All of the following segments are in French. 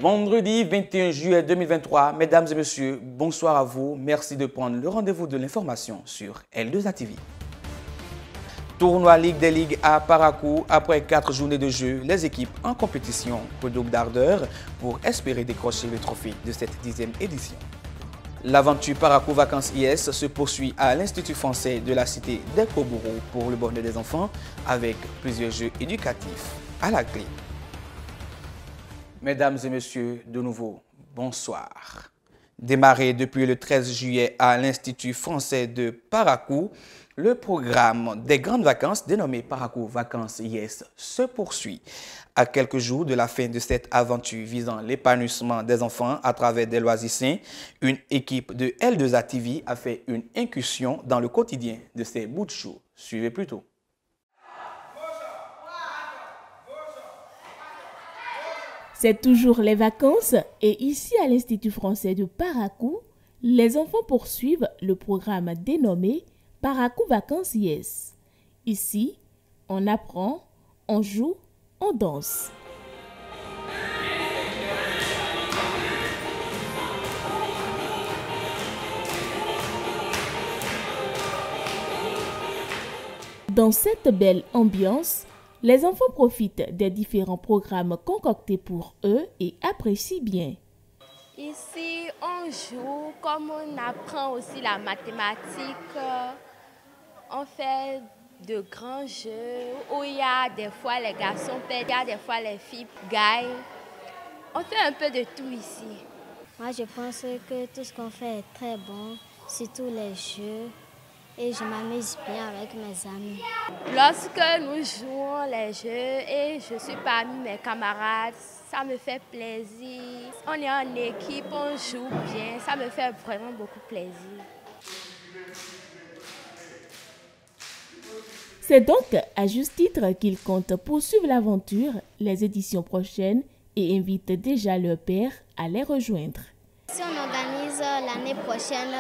Vendredi 21 juillet 2023, mesdames et messieurs, bonsoir à vous. Merci de prendre le rendez-vous de l'information sur L2A TV. Tournoi Ligue des Ligues à Parakou. Après 4 journées de jeu, les équipes en compétition redoublent d'ardeur pour espérer décrocher le trophée de cette 10e édition. L'aventure Parakou Vacances IS se poursuit à l'Institut français de la cité d'Ekoboro pour le bonheur des enfants avec plusieurs jeux éducatifs à la clé. Mesdames et messieurs, de nouveau, bonsoir. Démarré depuis le 13 juillet à l'Institut français de Parakou, le programme des grandes vacances dénommé Parakou Vacances IS se poursuit. À quelques jours de la fin de cette aventure visant l'épanouissement des enfants à travers des loisirs sains, une équipe de L2A TV a fait une incursion dans le quotidien de ces bouts de chou. Suivez plutôt. C'est toujours les vacances et ici à l'Institut français de Parakou, les enfants poursuivent le programme dénommé Parakou Vacances IS. Ici, on apprend, on joue, on danse. Dans cette belle ambiance, les enfants profitent des différents programmes concoctés pour eux et apprécient bien. Ici, on joue, comme on apprend aussi la mathématique, on fait de grands jeux où il y a des fois les garçons perdent, il y a des fois les filles gagnent. On fait un peu de tout ici. Moi, je pense que tout ce qu'on fait est très bon, surtout les jeux. Et je m'amuse bien avec mes amis. Lorsque nous jouons les jeux et je suis parmi mes camarades, ça me fait plaisir. On est en équipe, on joue bien, ça me fait vraiment beaucoup plaisir. C'est donc à juste titre qu'ils comptent poursuivre l'aventure les éditions prochaines et invitent déjà leur père à les rejoindre. Si on organise l'année prochaine,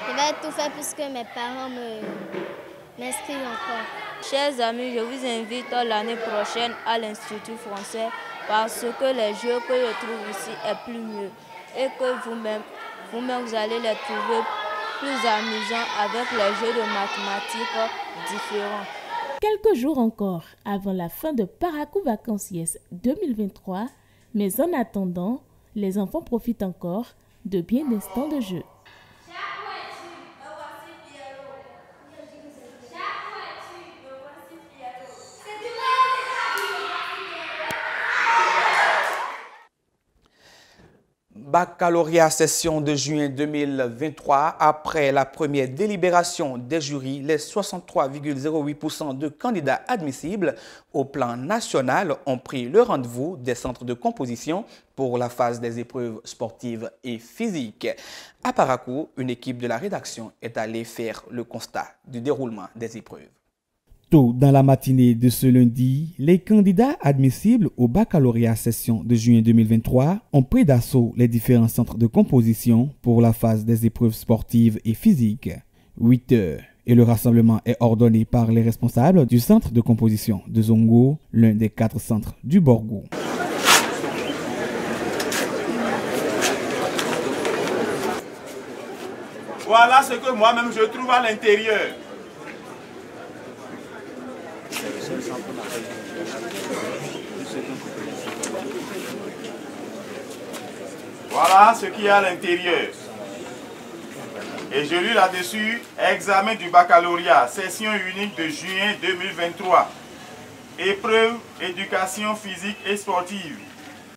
je vais tout faire puisque mes parents m'inscrivent encore. Chers amis, je vous invite l'année prochaine à l'Institut français parce que les jeux que je trouve ici est plus mieux et que vous-même vous allez les trouver plus amusants avec les jeux de mathématiques différents. Quelques jours encore avant la fin de Parakou Vacances IS 2023, mais en attendant, les enfants profitent encore de bien d'instants de jeu. Baccalauréat session de juin 2023. Après la première délibération des jurys, les 63,08% de candidats admissibles au plan national ont pris le rendez-vous des centres de composition pour la phase des épreuves sportives et physiques. À Parakou, une équipe de la rédaction est allée faire le constat du déroulement des épreuves. Tôt dans la matinée de ce lundi, les candidats admissibles au baccalauréat session de juin 2023 ont pris d'assaut les différents centres de composition pour la phase des épreuves sportives et physiques. 8 heures et le rassemblement est ordonné par les responsables du centre de composition de Zongo, l'un des 4 centres du Borgo. Voilà ce que moi-même je trouve à l'intérieur. Voilà ce qu'il y a à l'intérieur. Et je lis là-dessus, examen du baccalauréat, session unique de juin 2023. Épreuve, éducation physique et sportive.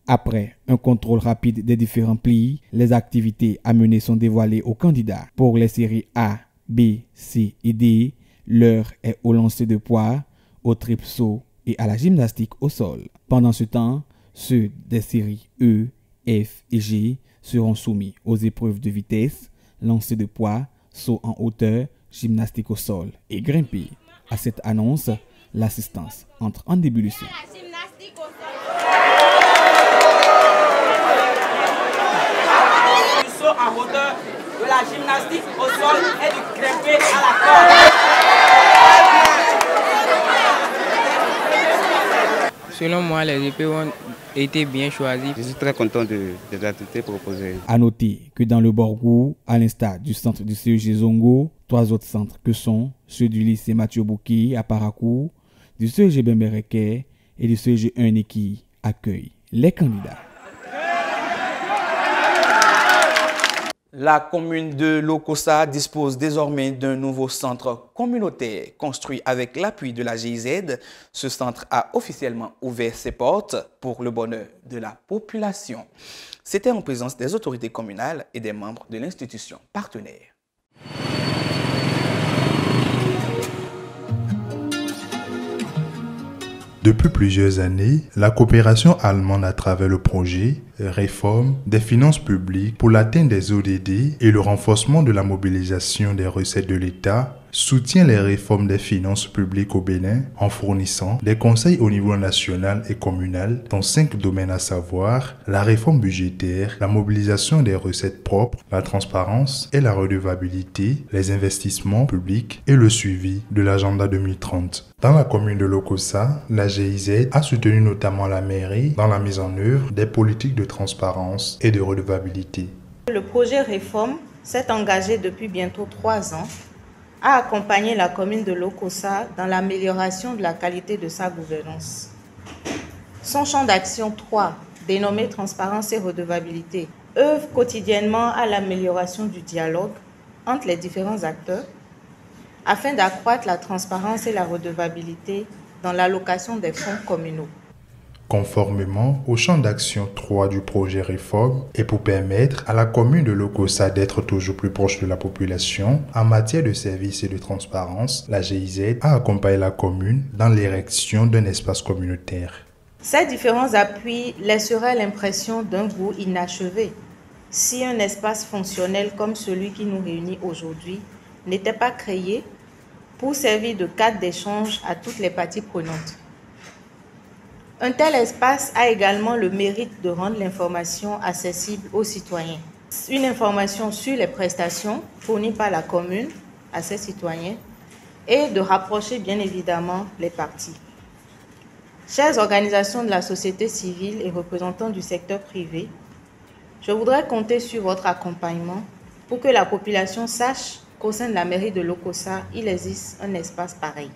Après un contrôle rapide des différents plis, les activités à mener sont dévoilées aux candidats. Pour les séries A, B, C et D, l'heure est au lancer de poids, au trip saut et à la gymnastique au sol. Pendant ce temps, ceux des séries E, F et G seront soumis aux épreuves de vitesse, lancer de poids, saut en hauteur, gymnastique au sol et grimper. À cette annonce, l'assistance entre en ébullition. Du saut en hauteur, de la gymnastique au sol et du grimper à la corde. Selon moi, les EP ont été bien choisis. Je suis très content des activités proposées. À noter que dans le Borgou, à l'instar du centre du CEG Zongo, 3 autres centres que sont ceux du lycée Mathieu Bouki à Parakou, du CEG Bembereke et du CEG Uneki accueillent les candidats. La commune de Lokossa dispose désormais d'un nouveau centre communautaire construit avec l'appui de la GIZ. Ce centre a officiellement ouvert ses portes pour le bonheur de la population. C'était en présence des autorités communales et des membres de l'institution partenaire. Depuis plusieurs années, la coopération allemande à travers le projet Réforme des finances publiques pour l'atteinte des ODD et le renforcement de la mobilisation des recettes de l'État soutient les réformes des finances publiques au Bénin en fournissant des conseils au niveau national et communal dans 5 domaines, à savoir la réforme budgétaire, la mobilisation des recettes propres, la transparence et la redevabilité, les investissements publics et le suivi de l'agenda 2030. Dans la commune de Lokossa, la GIZ a soutenu notamment la mairie dans la mise en œuvre des politiques de transparence et de redevabilité. Le projet Réforme s'est engagé depuis bientôt 3 ans à accompagner la commune de Lokossa dans l'amélioration de la qualité de sa gouvernance. Son champ d'action 3, dénommé Transparence et redevabilité, œuvre quotidiennement à l'amélioration du dialogue entre les différents acteurs afin d'accroître la transparence et la redevabilité dans l'allocation des fonds communaux. Conformément au champ d'action 3 du projet Réforme et pour permettre à la commune de Lokossa d'être toujours plus proche de la population en matière de services et de transparence, la GIZ a accompagné la commune dans l'érection d'un espace communautaire. Ces différents appuis laisseraient l'impression d'un goût inachevé si un espace fonctionnel comme celui qui nous réunit aujourd'hui n'était pas créé pour servir de cadre d'échange à toutes les parties prenantes. Un tel espace a également le mérite de rendre l'information accessible aux citoyens. Une information sur les prestations fournies par la commune à ses citoyens et de rapprocher bien évidemment les parties. Chères organisations de la société civile et représentants du secteur privé, je voudrais compter sur votre accompagnement pour que la population sache qu'au sein de la mairie de Lokossa, il existe un espace pareil.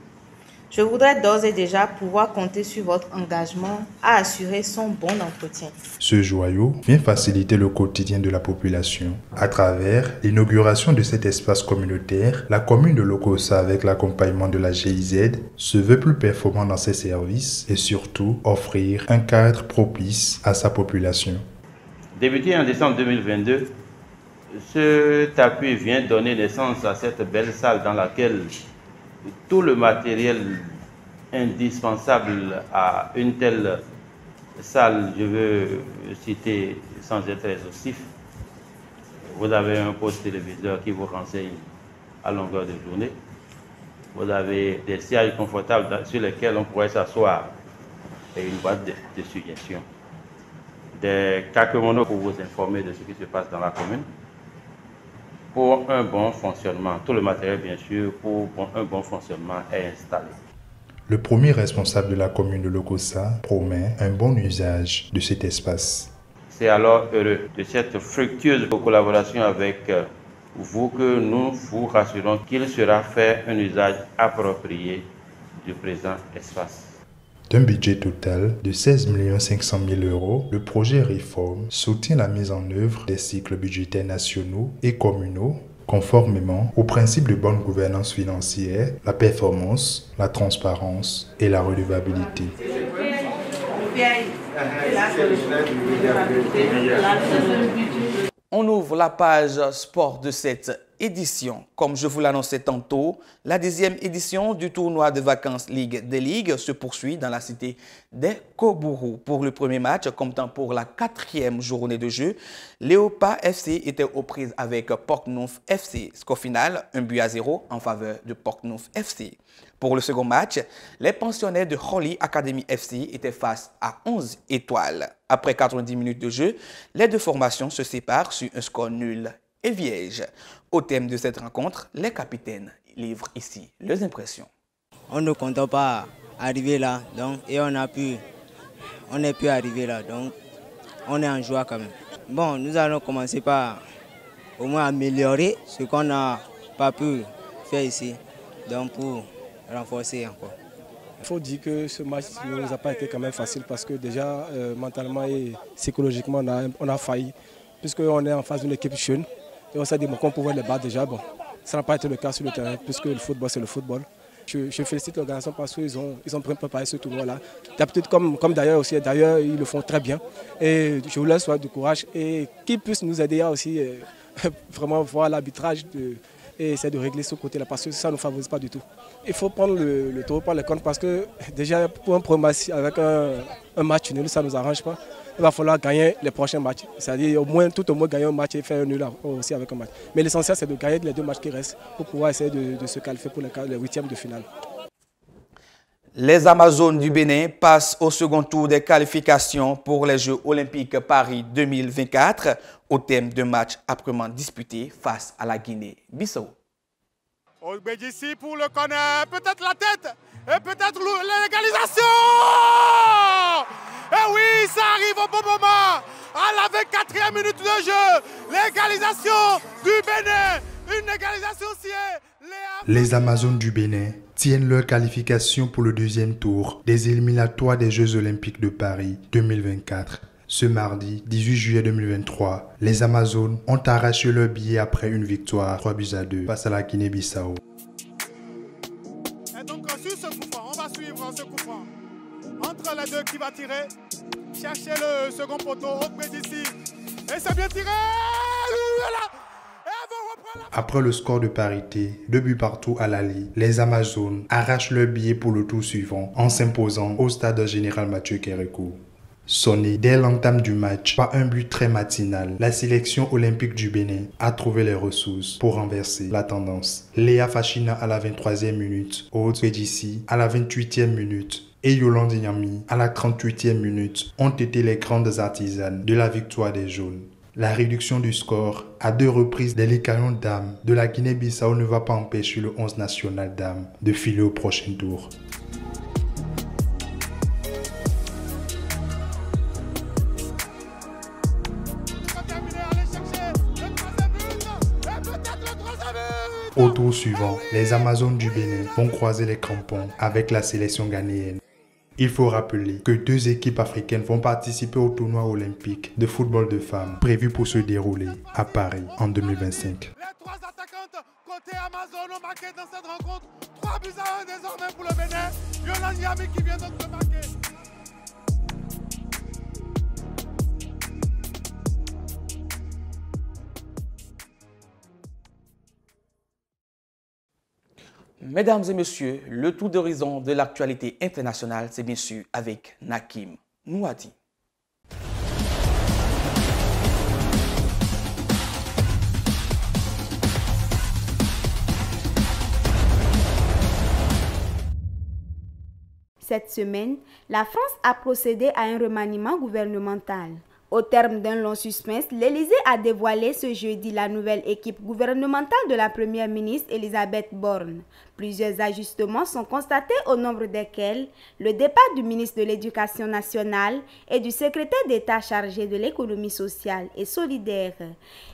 Je voudrais d'ores et déjà pouvoir compter sur votre engagement à assurer son bon entretien. Ce joyau vient faciliter le quotidien de la population. À travers l'inauguration de cet espace communautaire, la commune de Lokossa, avec l'accompagnement de la GIZ, se veut plus performant dans ses services et surtout offrir un cadre propice à sa population. Débuté en décembre 2022, cet appui vient donner naissance à cette belle salle dans laquelle tout le matériel indispensable à une telle salle, je veux citer sans être exhaustif. Vous avez un poste téléviseur qui vous renseigne à longueur de journée. Vous avez des sièges confortables sur lesquels on pourrait s'asseoir et une boîte de suggestions. Des kakemonos pour vous informer de ce qui se passe dans la commune. Pour un bon fonctionnement, tout le matériel bien sûr, pour un bon fonctionnement est installé. Le premier responsable de la commune de Lokossa promet un bon usage de cet espace. C'est alors heureux de cette fructueuse collaboration avec vous que nous vous rassurons qu'il sera fait un usage approprié du présent espace. D'un budget total de 16 500 000 €, le projet Réforme soutient la mise en œuvre des cycles budgétaires nationaux et communaux conformément aux principes de bonne gouvernance financière, la performance, la transparence et la redevabilité. On ouvre la page sport de cette édition. Comme je vous l'annonçais tantôt, la 10e édition du tournoi de vacances Ligue des Ligues se poursuit dans la cité des Kobourou. Pour le premier match, comme temps pour la 4e journée de jeu, Léopa FC était aux prises avec Porknouf FC. Score final, 1-0 en faveur de Porknouf FC. Pour le second match, les pensionnaires de Holy Academy FC étaient face à 11 étoiles. Après 90 minutes de jeu, les deux formations se séparent sur un score nul et vierge. Au thème de cette rencontre, les capitaines livrent ici leurs impressions. On ne comptait pas arriver là, et on a pu on est pu arriver là, donc on est en joie quand même. Bon, nous allons commencer par au moins améliorer ce qu'on n'a pas pu faire ici, donc pour renforcer encore. Il faut dire que ce match ne nous a pas été quand même facile parce que déjà mentalement et psychologiquement on a failli, puisqu'on est en face d'une équipe jeune et on s'est dit qu'on pouvait les battre déjà. Bon, ça n'a pas été le cas sur le terrain puisque le football c'est le football. Je félicite l'organisation parce qu'ils ont bien préparé ce tournoi-là. D'habitude, comme d'ailleurs aussi, d'ailleurs ils le font très bien. Et je vous laisse du courage et qu'ils puissent nous aider à aussi vraiment voir l'arbitrage et essayer de régler ce côté-là parce que ça ne nous favorise pas du tout. Il faut prendre le taureau par les cornes parce que déjà pour un premier match avec un match nul, ça ne nous arrange pas. Il va falloir gagner les prochains matchs. C'est-à-dire tout au moins gagner un match et faire un nul aussi avec un match. Mais l'essentiel c'est de gagner les 2 matchs qui restent pour pouvoir essayer de se qualifier pour les 8e de finale. Les Amazones du Bénin passent au second tour des qualifications pour les Jeux Olympiques Paris 2024 au thème d'un match âprement disputé face à la Guinée-Bissau. Ogbedjissi pour le corner, peut-être la tête et peut-être l'égalisation. Et oui, ça arrive au bon moment. À la 24e minute de jeu, l'égalisation du Bénin. Une égalisation si Les Amazones du Bénin tiennent leur qualification pour le 2e tour des éliminatoires des Jeux Olympiques de Paris 2024. Ce mardi 18 juillet 2023, les Amazones ont arraché leur billet après une victoire 3-2 face à la Guinée-Bissau. Et donc sur ce coup franc, on va suivre ce coup franc. Entre les deux qui va tirer, chercher le second poteau, Ogbedjissi. Et c'est bien tiré. Après le score de parité, 2 buts partout à l'aller, les Amazones arrachent leur billet pour le tour suivant en s'imposant au stade général Mathieu Kérékou. Sonné dès l'entame du match par un but très matinal, la sélection olympique du Bénin a trouvé les ressources pour renverser la tendance. Léa Fachina à la 23e minute, Ogbedjissi à la 28e minute et Yolande Nyami à la 38e minute ont été les grandes artisanes de la victoire des Jaunes. La réduction du score à 2 reprises des Licaons dames de la Guinée-Bissau ne va pas empêcher le 11 national dames de filer au prochain tour. Au tour suivant, les Amazones du Bénin vont croiser les crampons avec la sélection ghanéenne. Il faut rappeler que 2 équipes africaines vont participer au tournoi olympique de football de femmes prévu pour se dérouler à Paris en 2025. Les 3 attaquantes côté Amazon ont marqué dans cette rencontre. 3-1 désormais pour le Bénin. Yolande Nyami qui vient donc de marquer. Mesdames et messieurs, le tour d'horizon de l'actualité internationale, c'est bien sûr avec Nakim Nouati. Cette semaine, la France a procédé à un remaniement gouvernemental. Au terme d'un long suspense, l'Élysée a dévoilé ce jeudi la nouvelle équipe gouvernementale de la première ministre Elisabeth Borne. Plusieurs ajustements sont constatés au nombre desquels le départ du ministre de l'Éducation nationale et du secrétaire d'État chargé de l'économie sociale et solidaire.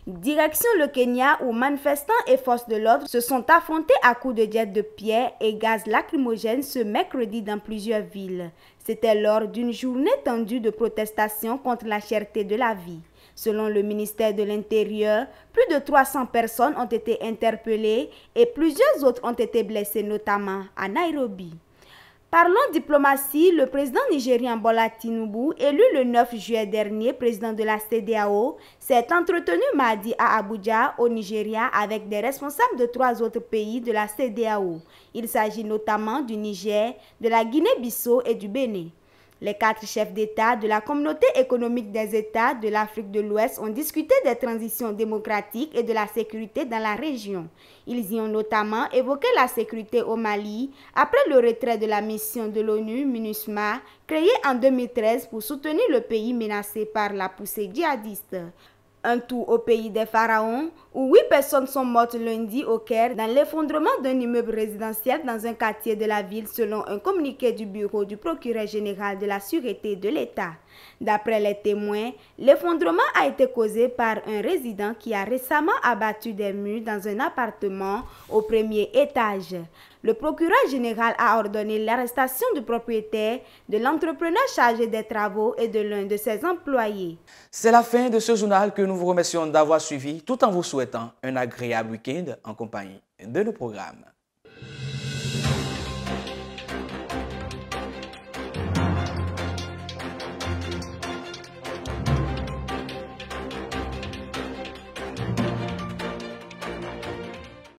Direction le Kenya où manifestants et forces de l'ordre se sont affrontés à coups de jets de pierre et gaz lacrymogène ce mercredi dans plusieurs villes. C'était lors d'une journée tendue de protestation contre la cherté de la vie. Selon le ministère de l'Intérieur, plus de 300 personnes ont été interpellées et plusieurs autres ont été blessées, notamment à Nairobi. Parlons diplomatie, le président nigérien Bola Tinubu, élu le 9 juillet dernier président de la CEDEAO, s'est entretenu mardi à Abuja, au Nigeria, avec des responsables de 3 autres pays de la CEDEAO. Il s'agit notamment du Niger, de la Guinée-Bissau et du Bénin. Les 4 chefs d'État de la Communauté économique des États de l'Afrique de l'Ouest ont discuté des transitions démocratiques et de la sécurité dans la région. Ils y ont notamment évoqué la sécurité au Mali après le retrait de la mission de l'ONU MINUSMA créée en 2013 pour soutenir le pays menacé par la poussée djihadiste. Un tour au pays des pharaons, où 8 personnes sont mortes lundi au Caire dans l'effondrement d'un immeuble résidentiel dans un quartier de la ville, selon un communiqué du bureau du procureur général de la sûreté de l'État. D'après les témoins, l'effondrement a été causé par un résident qui a récemment abattu des murs dans un appartement au premier étage. Le procureur général a ordonné l'arrestation du propriétaire, de l'entrepreneur chargé des travaux et de l'un de ses employés. C'est la fin de ce journal que nous vous remercions d'avoir suivi tout en vous souhaitant un agréable week-end en compagnie de nos programmes.